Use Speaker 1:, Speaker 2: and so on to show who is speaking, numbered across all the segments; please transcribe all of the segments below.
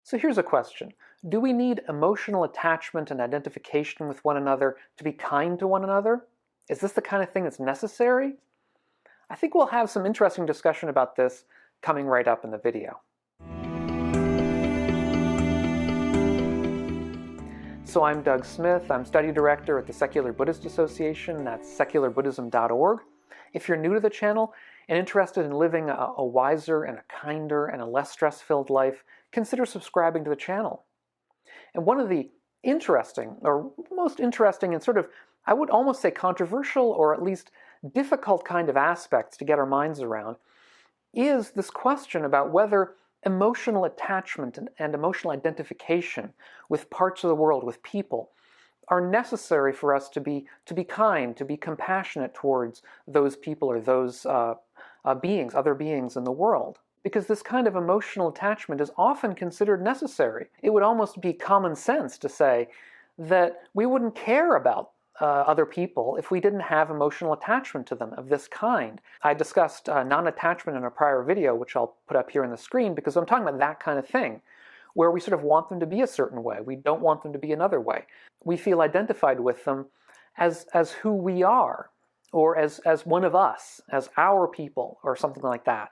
Speaker 1: So here's a question. Do we need emotional attachment and identification with one another to be kind to one another? Is this the kind of thing that's necessary? I think we'll have some interesting discussion about this coming right up in the video. So I'm Doug Smith. I'm study director at the Secular Buddhist Association. That's secularbuddhism.org. If you're new to the channel and interested in living a wiser and a kinder and a less stress-filled life, consider subscribing to the channel. And one of the interesting, or most interesting and sort of, I would almost say controversial or at least difficult kind of aspects to get our minds around is this question about whether emotional attachment and emotional identification with parts of the world, with people, are necessary for us to be kind, to be compassionate towards those people or those beings, other beings in the world. Because this kind of emotional attachment is often considered necessary. It would almost be common sense to say that we wouldn't care about other people if we didn't have emotional attachment to them of this kind. I discussed non-attachment in a prior video, which I'll put up here on the screen, because I'm talking about that kind of thing, where we sort of want them to be a certain way. We don't want them to be another way. We feel identified with them as who we are, or as one of us, as our people, or something like that.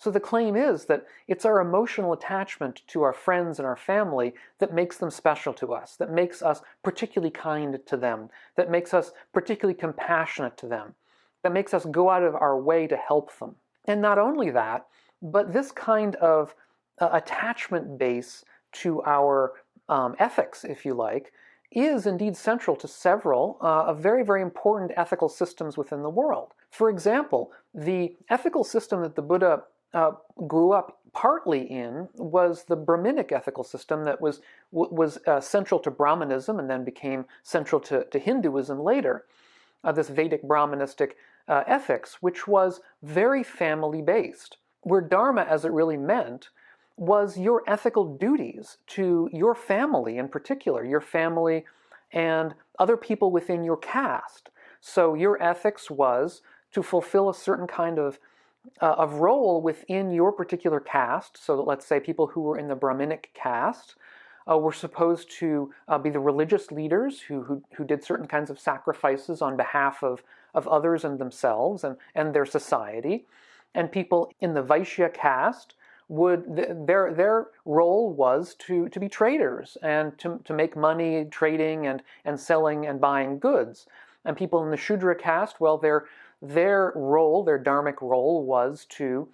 Speaker 1: So the claim is that it's our emotional attachment to our friends and our family that makes them special to us, that makes us particularly kind to them, that makes us particularly compassionate to them, that makes us go out of our way to help them. And not only that, but this kind of attachment base to our ethics, if you like, is indeed central to several very, very important ethical systems within the world. For example, the ethical system that the Buddha grew up partly in was the Brahminic ethical system that was central to Brahmanism and then became central to Hinduism later. This Vedic Brahmanistic ethics, which was very family-based, where Dharma, as it really meant, was your ethical duties to your family in particular, your family and other people within your caste. So your ethics was to fulfill a certain kind of role within your particular caste. So let's say people who were in the Brahminic caste were supposed to be the religious leaders who did certain kinds of sacrifices on behalf of others and themselves and their society. And people in the Vaishya caste their role was to be traders and to make money trading and selling and buying goods. And people in the Shudra caste, well, their role, their dharmic role, was to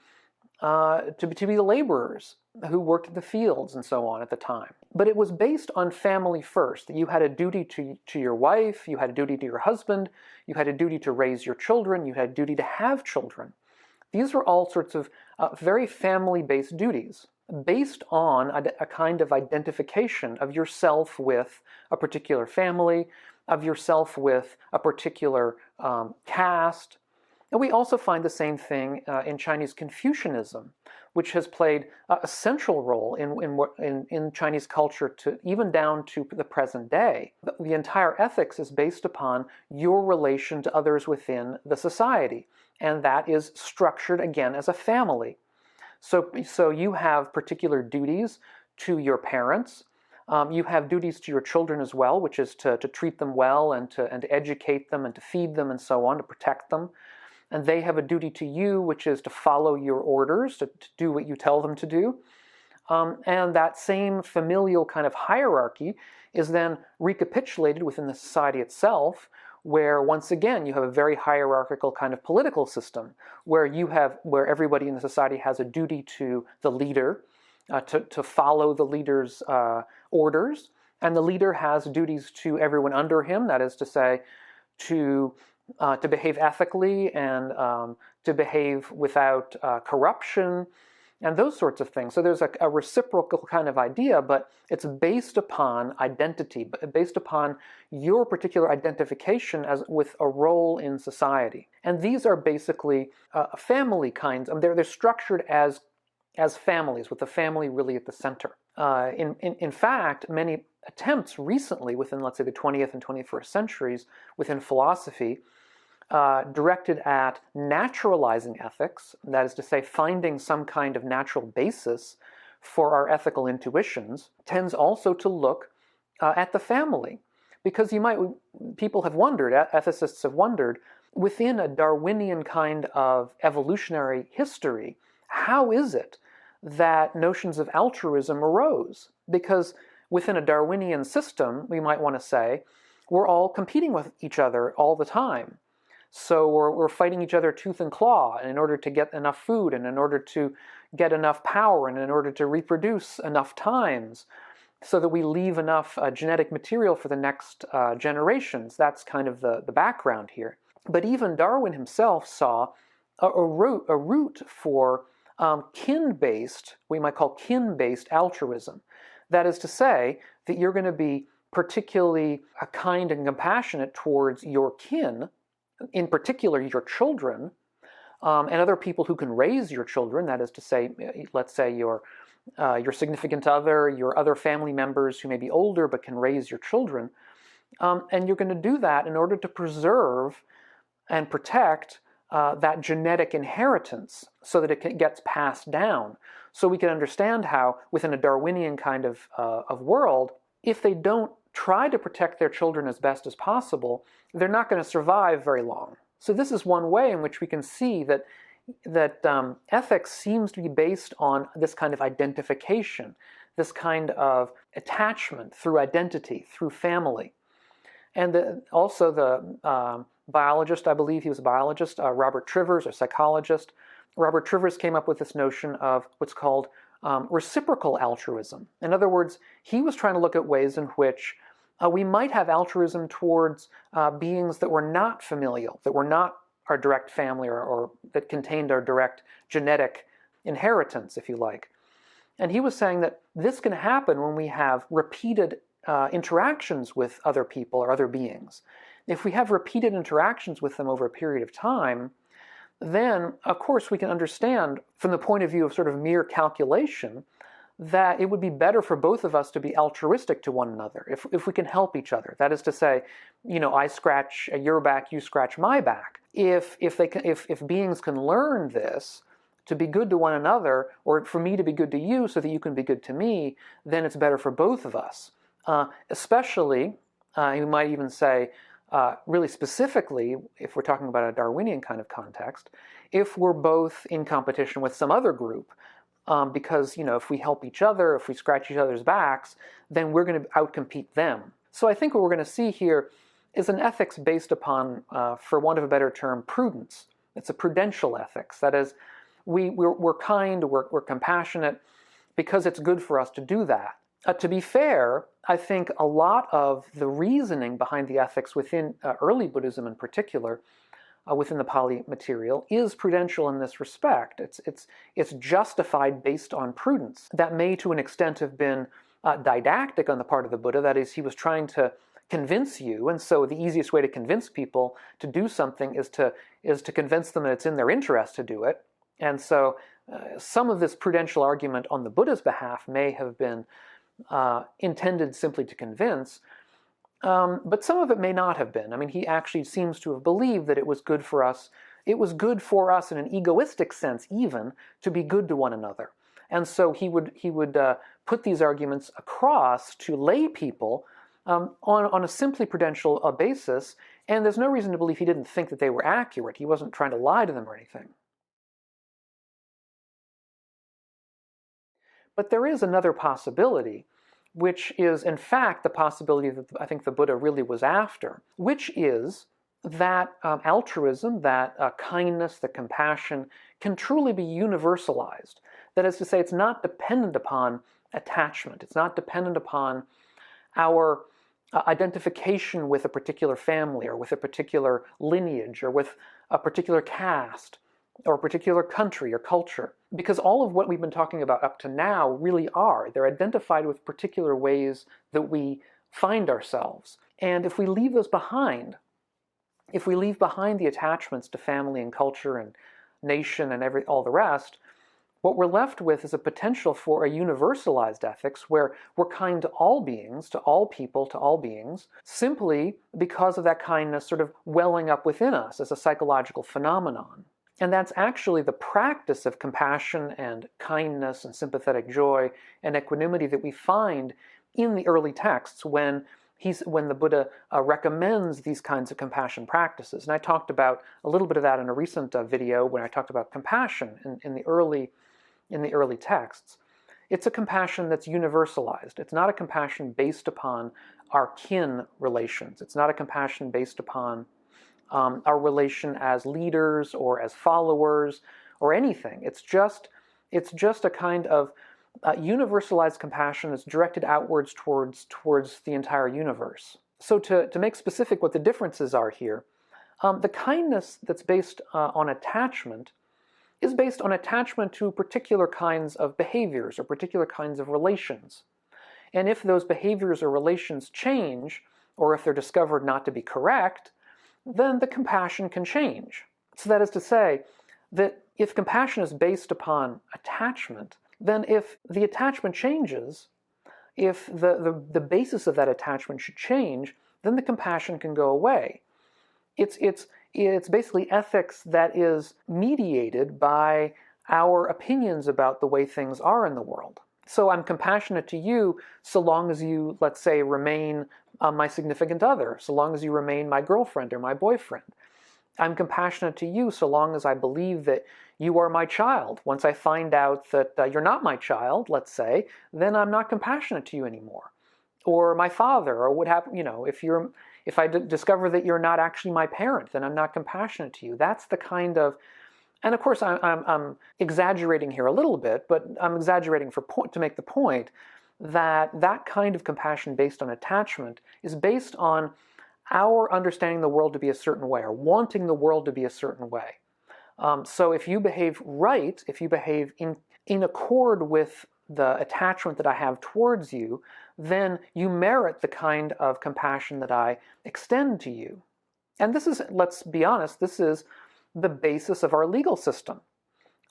Speaker 1: be the laborers who worked in the fields and so on at the time. But it was based on family first. You had a duty to your wife, you had a duty to your husband, you had a duty to raise your children, you had a duty to have children. These were all sorts of very family-based duties, based on a kind of identification of yourself with a particular family, of yourself with a particular caste. And we also find the same thing in Chinese Confucianism, which has played a central role in Chinese culture even down to the present day. The entire ethics is based upon your relation to others within the society, and that is structured again as a family. So you have particular duties to your parents. You have duties to your children as well, which is to treat them well and to educate them and to feed them and so on, to protect them. And they have a duty to you, which is to follow your orders, to do what you tell them to do. And that same familial kind of hierarchy is then recapitulated within the society itself, where once again you have a very hierarchical kind of political system, where everybody in the society has a duty to the leader, to follow the leader's orders, and the leader has duties to everyone under him, that is to say, to behave ethically and to behave without corruption and those sorts of things. So there's a reciprocal kind of idea, but it's based upon identity, based upon your particular identification with a role in society. And these are basically family kinds. They're structured as families, with the family really at the center. In fact, many attempts recently within, let's say, the 20th and 21st centuries within philosophy directed at naturalizing ethics, that is to say, finding some kind of natural basis for our ethical intuitions, tends also to look at the family. Because people have wondered, ethicists have wondered, within a Darwinian kind of evolutionary history, how is it that notions of altruism arose? Because within a Darwinian system, we might want to say, we're all competing with each other all the time. So we're fighting each other tooth and claw in order to get enough food and in order to get enough power and in order to reproduce enough times so that we leave enough genetic material for the next generations. That's kind of the background here. But even Darwin himself saw a route for kin-based, we might call kin-based altruism. That is to say that you're going to be particularly kind and compassionate towards your kin, in particular your children, and other people who can raise your children. That is to say, let's say your significant other, your other family members who may be older but can raise your children. And you're going to do that in order to preserve and protect that genetic inheritance so that it gets passed down. So we can understand how, within a Darwinian kind of world, if they don't try to protect their children as best as possible, they're not going to survive very long. So this is one way in which we can see that ethics seems to be based on this kind of identification, this kind of attachment through identity, through family. And also the biologist, I believe he was a biologist, Robert Trivers, a psychologist. Robert Trivers came up with this notion of what's called reciprocal altruism. In other words, he was trying to look at ways in which we might have altruism towards beings that were not familial, that were not our direct family or that contained our direct genetic inheritance, if you like. And he was saying that this can happen when we have repeated interactions with other people or other beings. If we have repeated interactions with them over a period of time, then, of course, we can understand from the point of view of sort of mere calculation that it would be better for both of us to be altruistic to one another if we can help each other. That is to say, I scratch your back, you scratch my back. If beings can learn this, to be good to one another, or for me to be good to you so that you can be good to me, then it's better for both of us. Especially, you might even say, really specifically, if we're talking about a Darwinian kind of context, if we're both in competition with some other group, because, if we help each other, if we scratch each other's backs, then we're going to outcompete them. So I think what we're going to see here is an ethics based upon, for want of a better term, prudence. It's a prudential ethics. That is, we're kind, we're compassionate, because it's good for us to do that. To be fair, I think a lot of the reasoning behind the ethics within early Buddhism in particular, within the Pali material, is prudential in this respect. It's justified based on prudence. That may to an extent have been didactic on the part of the Buddha. That is, he was trying to convince you, and so the easiest way to convince people to do something is to convince them that it's in their interest to do it. And so some of this prudential argument on the Buddha's behalf may have been intended simply to convince, but some of it may not have been. I mean, he actually seems to have believed that it was good for us. It was good for us in an egoistic sense, even, to be good to one another. And so he would put these arguments across to lay people on a simply prudential basis, and there's no reason to believe he didn't think that they were accurate. He wasn't trying to lie to them or anything. But there is another possibility, which is, in fact, the possibility that I think the Buddha really was after, which is that altruism, that kindness, that compassion can truly be universalized. That is to say, it's not dependent upon attachment. It's not dependent upon our identification with a particular family or with a particular lineage or with a particular caste or a particular country or culture. Because all of what we've been talking about up to now really are. They're identified with particular ways that we find ourselves. And if we leave those behind, if we leave behind the attachments to family and culture and nation and all the rest, what we're left with is a potential for a universalized ethics where we're kind to all beings, to all people, to all beings, simply because of that kindness sort of welling up within us as a psychological phenomenon. And that's actually the practice of compassion and kindness and sympathetic joy and equanimity that we find in the early texts when the Buddha recommends these kinds of compassion practices. And I talked about a little bit of that in a recent video when I talked about compassion in the early texts. It's a compassion that's universalized. It's not a compassion based upon our kin relations. It's not a compassion based upon our relation as leaders or as followers or anything. It's just a kind of universalized compassion that's directed outwards towards the entire universe. So to make specific what the differences are here, the kindness that's based on attachment is based on attachment to particular kinds of behaviors or particular kinds of relations. And if those behaviors or relations change, or if they're discovered not to be correct, then the compassion can change. So that is to say that if compassion is based upon attachment, then if the attachment changes, if the basis of that attachment should change, then the compassion can go away. It's basically ethics that is mediated by our opinions about the way things are in the world. So I'm compassionate to you so long as you, let's say, remain my significant other, so long as you remain my girlfriend or my boyfriend. I'm compassionate to you so long as I believe that you are my child. Once I find out that you're not my child, let's say, then I'm not compassionate to you anymore. Or my father, or what happen, if I discover that you're not actually my parent, then I'm not compassionate to you. That's the kind of, and of course I'm exaggerating here a little bit, but I'm exaggerating to make the point that kind of compassion based on attachment is based on our understanding the world to be a certain way, or wanting the world to be a certain way. So if you behave right, if you behave in accord with the attachment that I have towards you, then you merit the kind of compassion that I extend to you. And this is, let's be honest, this is the basis of our legal system.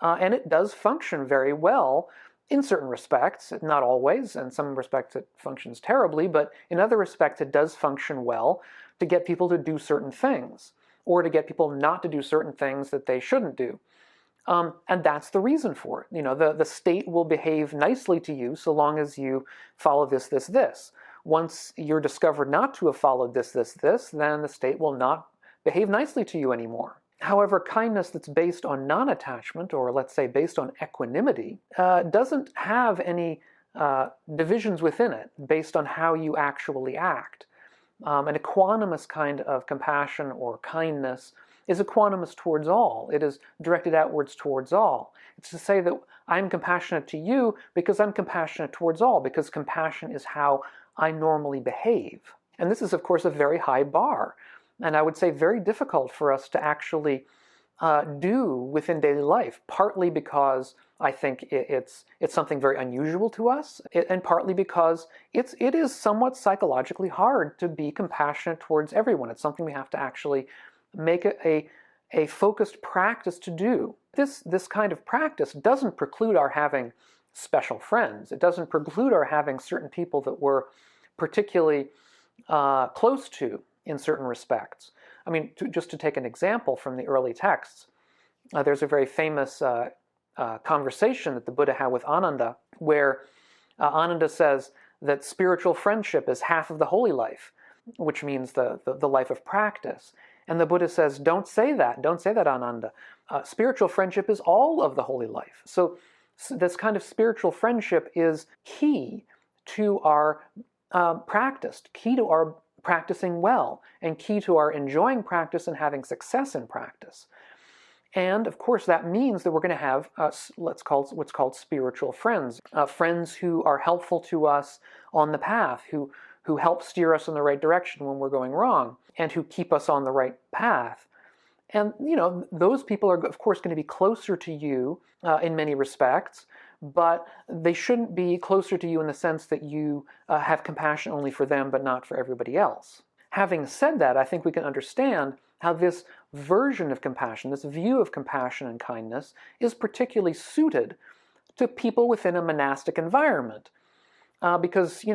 Speaker 1: And it does function very well in certain respects, not always. In some respects it functions terribly, but in other respects it does function well to get people to do certain things, or to get people not to do certain things that they shouldn't do. And that's the reason for it. The state will behave nicely to you so long as you follow this, this, this. Once you're discovered not to have followed this, this, this, then the state will not behave nicely to you anymore. However, kindness that's based on non-attachment, or let's say based on equanimity, doesn't have any divisions within it based on how you actually act. An equanimous kind of compassion or kindness is equanimous towards all. It is directed outwards towards all. It's to say that I'm compassionate to you because I'm compassionate towards all, because compassion is how I normally behave. And this is, of course, a very high bar, and I would say very difficult for us to actually do within daily life, partly because I think it's something very unusual to us, and partly because it is somewhat psychologically hard to be compassionate towards everyone. It's something we have to actually make a focused practice to do. This kind of practice doesn't preclude our having special friends. It doesn't preclude our having certain people that we're particularly close to in certain respects. I mean, just to take an example from the early texts, there's a very famous conversation that the Buddha had with Ananda, where Ananda says that spiritual friendship is half of the holy life, which means the life of practice. And the Buddha says, don't say that, Ananda. Spiritual friendship is all of the holy life. So this kind of spiritual friendship is key to our practice, key to our practicing well, and key to our enjoying practice and having success in practice. And of course that means that we're going to have what's called spiritual friends, friends who are helpful to us on the path, who help steer us in the right direction when we're going wrong, and who keep us on the right path. And those people are of course going to be closer to you in many respects, but they shouldn't be closer to you in the sense that you have compassion only for them but not for everybody else. Having said that, I think we can understand how this version of compassion, this view of compassion and kindness, is particularly suited to people within a monastic environment. Because,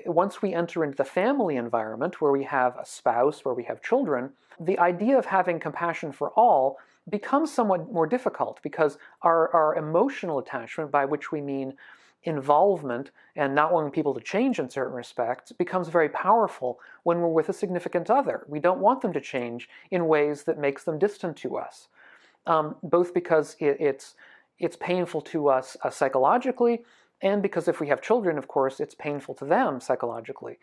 Speaker 1: once we enter into the family environment where we have a spouse, where we have children, the idea of having compassion for all becomes somewhat more difficult because our emotional attachment, by which we mean involvement and not wanting people to change in certain respects, becomes very powerful when we're with a significant other. We don't want them to change in ways that makes them distant to us, both because it's painful to us psychologically, and because if we have children, of course, it's painful to them psychologically.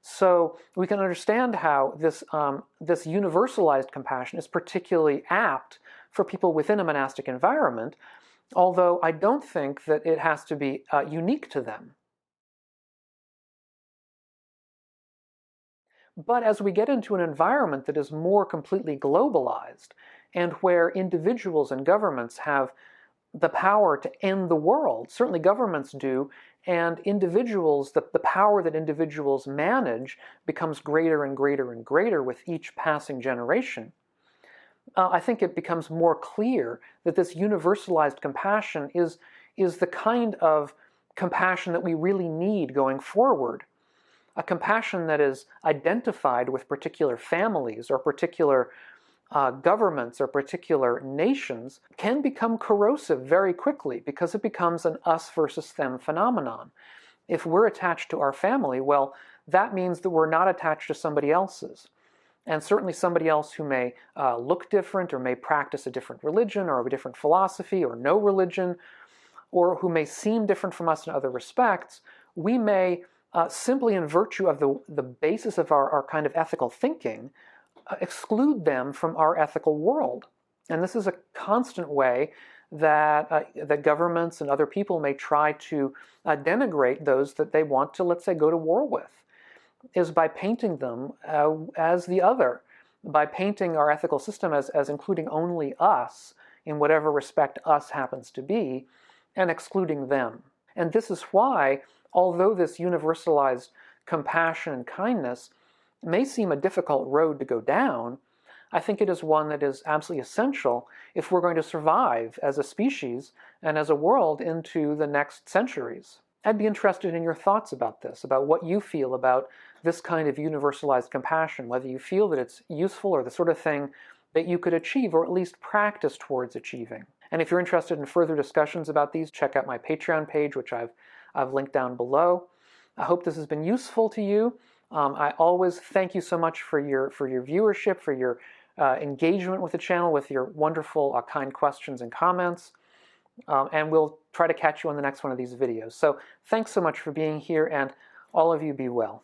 Speaker 1: So we can understand how this universalized compassion is particularly apt for people within a monastic environment, although I don't think that it has to be unique to them. But as we get into an environment that is more completely globalized, and where individuals and governments have the power to end the world, certainly governments do, and individuals, the power that individuals manage becomes greater and greater and greater with each passing generation. I think it becomes more clear that this universalized compassion is the kind of compassion that we really need going forward. A compassion that is identified with particular families or particular governments or particular nations can become corrosive very quickly because it becomes an us versus them phenomenon. If we're attached to our family, well, that means that we're not attached to somebody else's. And certainly somebody else who may look different or may practice a different religion or a different philosophy or no religion, or who may seem different from us in other respects, we may simply in virtue of the basis of our kind of ethical thinking, exclude them from our ethical world. And this is a constant way that governments and other people may try to denigrate those that they want to, let's say, go to war with, is by painting them as the other, by painting our ethical system as including only us, in whatever respect us happens to be, and excluding them. And this is why, although this universalized compassion and kindness may seem a difficult road to go down, I think it is one that is absolutely essential if we're going to survive as a species and as a world into the next centuries. I'd be interested in your thoughts about this, about what you feel about this kind of universalized compassion, whether you feel that it's useful or the sort of thing that you could achieve or at least practice towards achieving. And if you're interested in further discussions about these, check out my Patreon page, which I've linked down below. I hope this has been useful to you. I always thank you so much for your viewership, for your engagement with the channel, with your wonderful, kind questions and comments. And we'll try to catch you on the next one of these videos. So thanks so much for being here, and all of you be well.